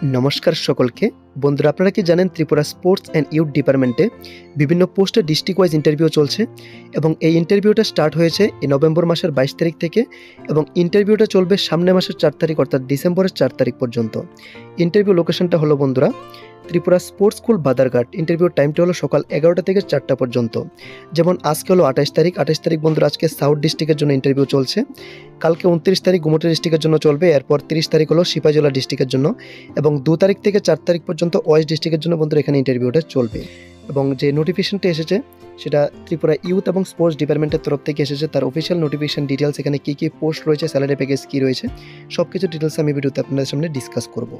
নমস্কার সকলকে। বন্ধুরা, আপনারা কি জানেন ত্রিপুরা স্পোর্টস অ্যান্ড ইউথ ডিপার্টমেন্টে বিভিন্ন পোস্টে ডিস্ট্রিক্ট ওয়াইজ ইন্টারভিউ চলছে এবং এই ইন্টারভিউটা স্টার্ট হয়েছে এই নভেম্বর মাসের 22 তারিখ থেকে এবং ইন্টারভিউটা চলবে সামনের মাসের 4 তারিখ অর্থাৎ ডিসেম্বরের 4 তারিখ পর্যন্ত। ইন্টারভিউ লোকেশনটা হলো বন্ধুরা Tripura sports school Badharghat. Interview টাইমটা হলো সকাল 11টা থেকে 4টা পর্যন্ত। যেমন আজকে হলো 28 তারিখ বন্ধুরা, আজকে সাউথ ডিস্ট্রিক্টের জন্য ইন্টারভিউ চলছে। কালকে 29 তারিখ গুমটি ডিস্ট্রিক্টের জন্য চলবে। এরপর 30 তারিখ হলো সিপাহীজলা ডিস্ট্রিক্টের জন্য এবং 2 তারিখ থেকে 4 তারিখ পর্যন্ত ওয়েস্ট ডিস্ট্রিক্টের জন্য বন্ধুরা এখানে ইন্টারভিউটা চলবে। এবং যে নোটিফিকেশনটা এসেছে সেটা ত্রিপুরা ইউথ এবং স্পোর্টস ডিপার্টমেন্টের তরফ থেকে এসেছে। তার অফিসিয়াল নোটিফিকেশন ডিটেলস, এখানে কী কী পোস্ট রয়েছে, স্যালারি প্যাকেজ কী রয়েছে, সব কিছু ডিটেলস আমি ভিডিওতে আপনাদের সামনে ডিসকাস করব।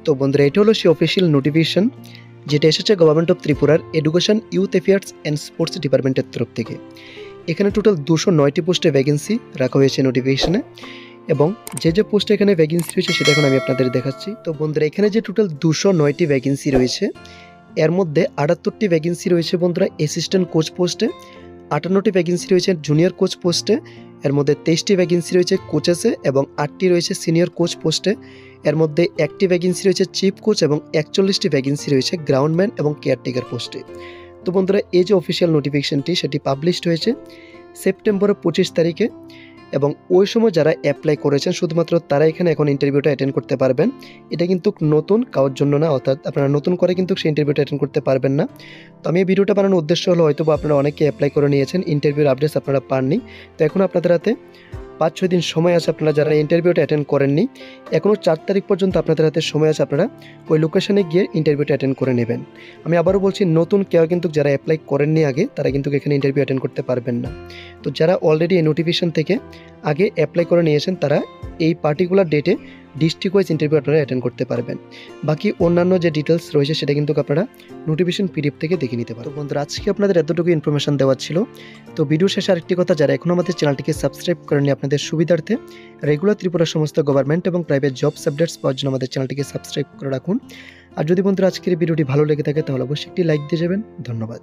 তো বন্ধুরা, এটা হলো সেই অফিসিয়াল নোটিফিকেশন যেটা এসেছে গভর্নমেন্ট অফ ত্রিপুরার education, youth affairs and sports ডিপার্টমেন্টের তরফ থেকে। এখানে টোটাল 209টি পোস্টে ভ্যাকেন্সি রাখা হয়েছে নোটিফিকেশনে এবং যে পোস্টে এখানে ভ্যাকেন্সি রয়েছে সেটা এখন আমি আপনাদের দেখাচ্ছি। তো বন্ধুরা, এখানে যে টোটাল 209টি ভ্যাকেন্সি রয়েছে এর মধ্যে 78টি ভ্যাকেন্সি রয়েছে বন্ধুরা অ্যাসিস্ট্যান্ট কোচ পোস্টে, 58টি ভ্যাকেন্সি রয়েছে জুনিয়র কোচ পোস্টে, এর মধ্যে 23টি ভ্যাকেন্সি রয়েছে কোচেসে এবং 8টি রয়েছে সিনিয়র কোচ পোস্টে, এর মধ্যে 1টি ভ্যাকেন্সি রয়েছে চিফ কোচ এবং 41টি ভ্যাকেন্সি রয়েছে গ্রাউন্ডম্যান এবং কেয়ারটেকার পোস্টে। তো বন্ধুরা, এই যে অফিসিয়াল নোটিফিকেশনটি সেটি পাবলিশড হয়েছে সেপ্টেম্বরের 25 তারিখে এবং ওই সময় যারা অ্যাপ্লাই করেছেন শুধুমাত্র তারা এখানে এখন ইন্টারভিউটা অ্যাটেন্ড করতে পারবেন। এটা কিন্তু নতুন কারোর জন্য না, অর্থাৎ আপনারা নতুন করে কিন্তু সেই ইন্টারভিউটা অ্যাটেন্ড করতে পারবেন না। তো আমি এই ভিডিওটা বানানোর উদ্দেশ্য হলো হয়তো আপনারা অনেকে অ্যাপ্লাই করে নিয়েছেন, ইন্টারভিউর আপডেটস আপনারা পাননি। তো এখন আপনাদের হাতে 5-6 দিন সময় আছে, আপনারা যারা ইন্টারভিউটা অ্যাটেন্ড করেননি এখনও 4 তারিখ পর্যন্ত আপনাদের হাতে সময় আছে, আপনারা ওই লোকেশনে গিয়ে ইন্টারভিউটা অ্যাটেন্ড করে নেবেন। আমি আবারও বলছি, নতুন কেউ কিন্তু যারা অ্যাপ্লাই করেননি আগে তারা কিন্তু এখানে ইন্টারভিউ অ্যাটেন্ড করতে পারবেন না। তো যারা অলরেডি এই নোটিফিকেশন থেকে আগে অ্যাপ্লাই করে নিয়েছেন তারা এই পার্টিকুলার ডেটে ডিস্ট্রিক্ট ওয়াইজ ইন্টারভিউ আপনারা অ্যাটেন্ড করতে পারবেন। বাকি অন্যান্য যে ডিটেলস রয়েছে সেটা কিন্তু আপনারা নোটিফিকেশন পিডিএফ থেকে দেখে নিতে পারেন। তো বন্ধুরা, আজকে আপনাদের এতটুকু ইনফরমেশন দেওয়া ছিল। তো ভিডিও শেষে আরেকটি কথা, যারা এখনও আমাদের চ্যানেলটিকে সাবস্ক্রাইব করেননি আপনাদের সুবিধার্থে রেগুলার ত্রিপুরার সমস্ত গভর্নমেন্ট এবং প্রাইভেট জবস আপডেটস পাওয়ার জন্য আমাদের চ্যানেলটিকে সাবস্ক্রাইব করে রাখুন। আর যদি বন্ধুরা আজকের ভিডিওটি ভালো লেগে থাকে তাহলে অবশ্যই একটি লাইক দিয়ে যাবেন। ধন্যবাদ।